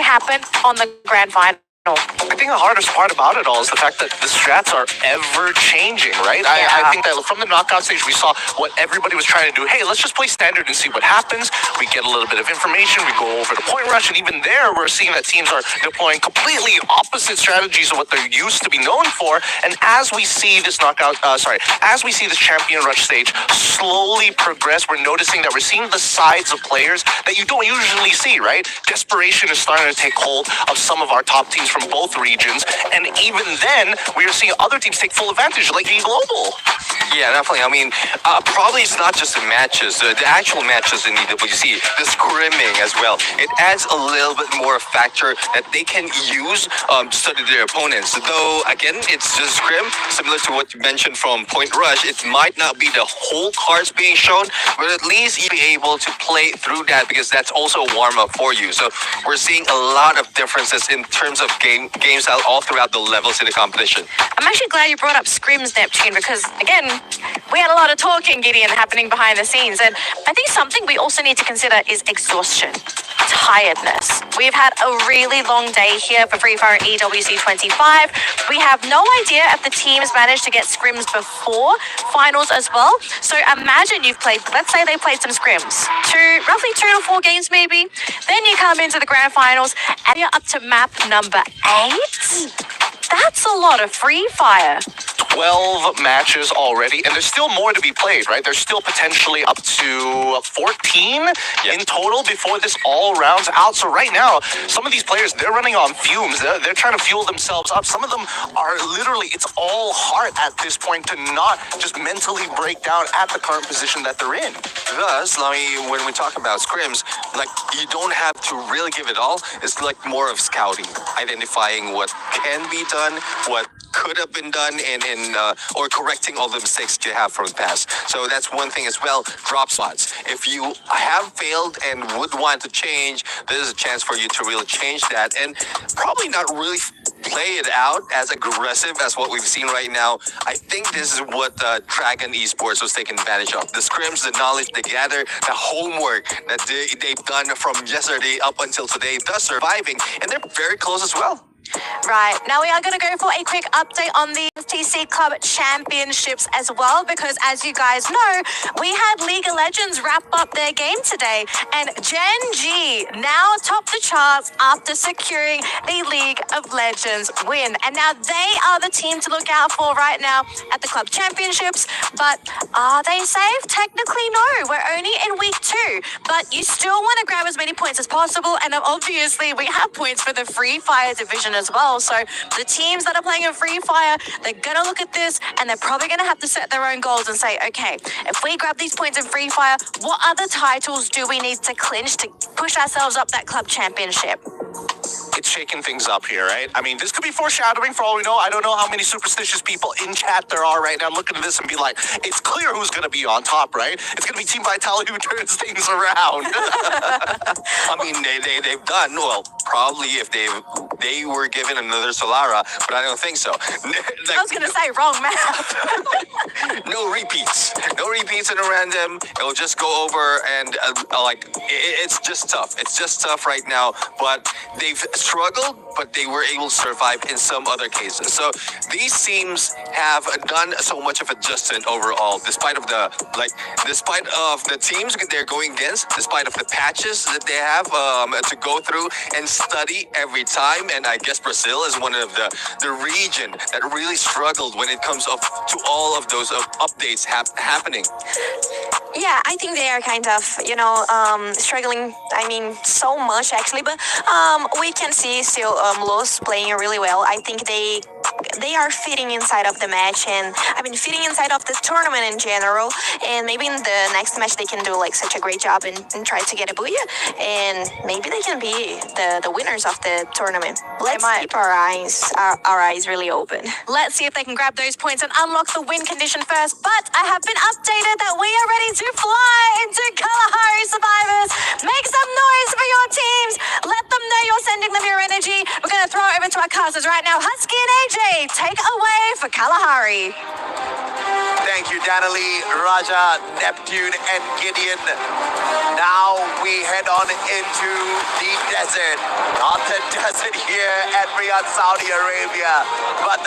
happen on the grand final. I think the hardest part about it all is the fact that the strats are ever changing, right? Yeah. I think that from the knockout stage, we saw what everybody was trying to do. Hey, let's just play standard and see what happens. We get a little bit of information. We go over to point rush, and even there, we're seeing that teams are deploying completely opposite strategies of what they're used to be known for. And as we see this as we see this champion rush stage slowly progress, we're noticing that we're seeing the sides of players that you don't usually see, right? Desperation is starting to take hold of some of our top teams from both regions, and even then, we are seeing other teams take full advantage, like G Global. Yeah, definitely. I mean, probably it's not just the matches, the actual matches in EWC, the scrimming as well. It adds a little bit more factor that they can use to study their opponents. Though, again, it's just scrim, similar to what you mentioned from Point Rush. It might not be the whole cards being shown, but at least you'll be able to play through that because that's also a warm-up for you. So we're seeing a lot of differences in terms of game style all throughout the levels in the competition. I'm actually glad you brought up scrims, Neptune, because, again, we had a lot of talking, Gideon, happening behind the scenes. And I think something we also need to consider is exhaustion, tiredness. We've had a really long day here for Free Fire EWC 25. We have no idea if the teams managed to get scrims before finals as well. So imagine you've played, let's say they played some scrims, roughly 2 to 4 games maybe. Then you come into the grand finals and you're up to map number 8. That's a lot of Free Fire. 12 matches already, and there's still more to be played, right? There's still potentially up to 14 in total before this all rounds out. So right now, some of these players, they're running on fumes. They're trying to fuel themselves up. Some of them are literally, it's all heart at this point to not just mentally break down at the current position that they're in. Thus, when we talk about scrims, like, you don't have to really give it all. It's like more of scouting, identifying what can be done, what could have been done, or correcting all the mistakes you have from the past. So that's one thing as well. Drop spots. If you have failed and would want to change, there's a chance for you to really change that and probably not really play it out as aggressive as what we've seen right now. I think this is what Dragon Esports was taking advantage of. The scrims, the knowledge they gather, the homework that they've done from yesterday up until today, thus surviving, and they're very close as well. Right, now we are going to go for a quick update on the TC Club Championships as well, because as you guys know, we had League of Legends wrap up their game today, and Gen G now top the charts after securing the League of Legends win. And now they are the team to look out for right now at the Club Championships, but are they safe? Technically, no. We're only in week 2, but you still want to grab as many points as possible, and obviously we have points for the Free Fire division as well. So the teams that are playing in Free Fire, they're going to look at this and they're probably going to have to set their own goals and say, okay, if we grab these points in Free Fire, what other titles do we need to clinch to push ourselves up that club championship? It's shaking things up here, right? I mean, this could be foreshadowing for all we know. I don't know how many superstitious people in chat there are right now looking at this and be like, it's clear who's going to be on top, right? It's going to be Team Vitality who turns things around. I mean, they've done, well, probably if they were given another Solara, but I don't think so. I was going to say wrong map. No repeats. No repeats in a random. It'll just go over and it's just tough. It's just tough right now, but they've struggled, but they were able to survive in some other cases. So these teams have done so much of adjustment overall, despite of the teams they're going against, despite of the patches that they have to go through and study every time. And I guess Brazil is one of the region that really struggled when it comes up to all of those updates happening. Yeah, I think they are kind of, struggling, so much actually, but we can see still Los playing really well. I think they are fitting inside of the match and fitting inside of the tournament in general, and maybe in the next match they can do like such a great job and try to get a booyah, and maybe they can be the winners of the tournament. Let's keep our eyes really open. Let's see if they can grab those points and unlock the win condition first, but I have been updated that we are ready to fly into Kalahari Survivors. Make some noise for your teams. Let them know you're sending them your energy. We're going to throw it over to our casters right now. Husky and AJ, take it away for Kalahari. Thank you, Danilee, Raja, Neptune, and Gideon. Now we head on into the desert. Not the desert here at Riyadh, Saudi Arabia, but the